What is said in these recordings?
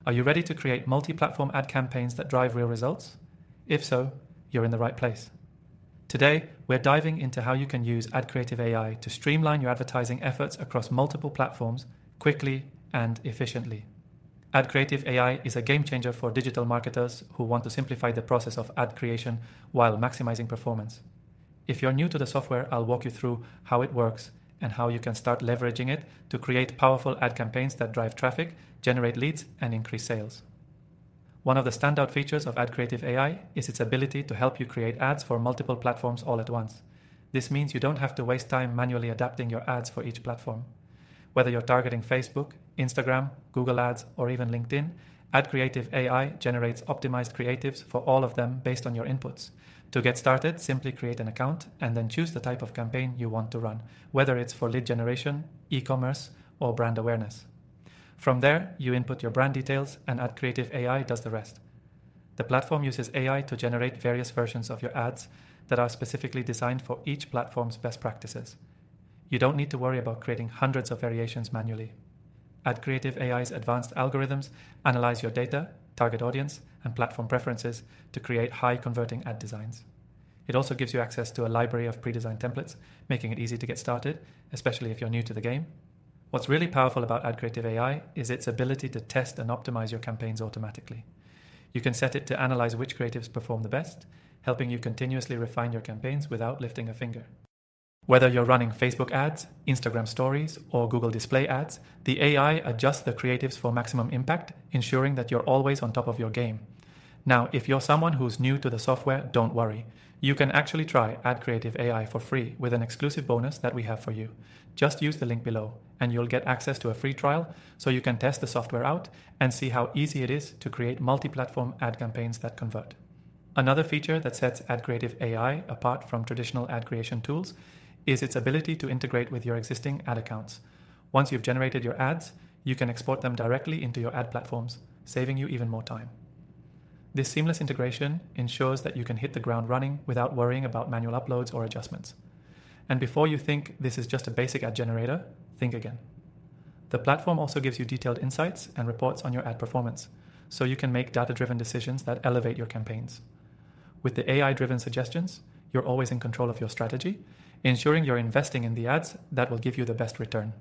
Are you ready to create multi-platform ad campaigns that drive real results? If so, you're in the right place. Today, we're diving into how you can use AdCreative AI to streamline your advertising efforts across multiple platforms quickly and efficiently. AdCreative AI is a game changer for digital marketers who want to simplify the process of ad creation while maximizing performance. If you're new to the software, I'll walk you through how it works and how you can start leveraging it to create powerful ad campaigns that drive traffic, generate leads, and increase sales. One of the standout features of AdCreative AI is its ability to help you create ads for multiple platforms all at once. This means you don't have to waste time manually adapting your ads for each platform. Whether you're targeting Facebook, Instagram, Google Ads, or even LinkedIn, AdCreative AI generates optimized creatives for all of them based on your inputs. To get started, simply create an account and then choose the type of campaign you want to run, whether it's for lead generation, e-commerce, or brand awareness. From there, you input your brand details and AdCreative AI does the rest. The platform uses AI to generate various versions of your ads that are specifically designed for each platform's best practices. You don't need to worry about creating hundreds of variations manually. AdCreative AI's advanced algorithms analyze your data, target audience, and platform preferences to create high-converting ad designs. It also gives you access to a library of pre-designed templates, making it easy to get started, especially if you're new to the game. What's really powerful about AdCreative AI is its ability to test and optimize your campaigns automatically. You can set it to analyze which creatives perform the best, helping you continuously refine your campaigns without lifting a finger. Whether you're running Facebook ads, Instagram stories, or Google display ads, the AI adjusts the creatives for maximum impact, ensuring that you're always on top of your game. Now, if you're someone who's new to the software, don't worry. You can actually try AdCreative AI for free with an exclusive bonus that we have for you. Just use the link below, and you'll get access to a free trial so you can test the software out and see how easy it is to create multi-platform ad campaigns that convert. Another feature that sets AdCreative AI apart from traditional ad creation tools is its ability to integrate with your existing ad accounts. Once you've generated your ads, you can export them directly into your ad platforms, saving you even more time. This seamless integration ensures that you can hit the ground running without worrying about manual uploads or adjustments. And before you think this is just a basic ad generator, think again. The platform also gives you detailed insights and reports on your ad performance, so you can make data-driven decisions that elevate your campaigns. With the AI-driven suggestions, you're always in control of your strategy, ensuring you're investing in the ads that will give you the best return.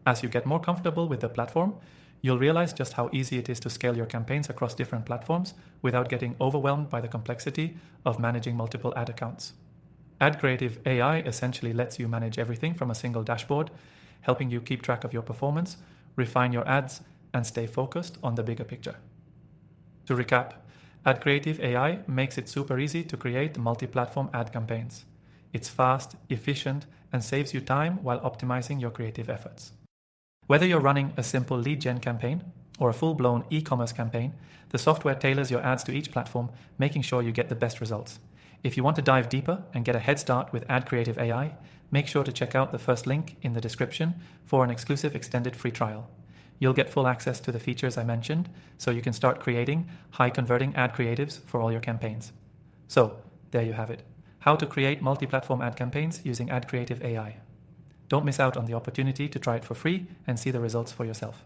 As you get more comfortable with the platform, you'll realize just how easy it is to scale your campaigns across different platforms without getting overwhelmed by the complexity of managing multiple ad accounts. AdCreative AI essentially lets you manage everything from a single dashboard, helping you keep track of your performance, refine your ads, and stay focused on the bigger picture. To recap, AdCreative AI makes it super easy to create multi-platform ad campaigns. It's fast, efficient, and saves you time while optimizing your creative efforts. Whether you're running a simple lead gen campaign or a full-blown e-commerce campaign, the software tailors your ads to each platform, making sure you get the best results. If you want to dive deeper and get a head start with AdCreative AI, make sure to check out the first link in the description for an exclusive extended free trial. You'll get full access to the features I mentioned, so you can start creating high-converting ad creatives for all your campaigns. So, there you have it. How to create multi-platform ad campaigns using AdCreative AI. Don't miss out on the opportunity to try it for free and see the results for yourself.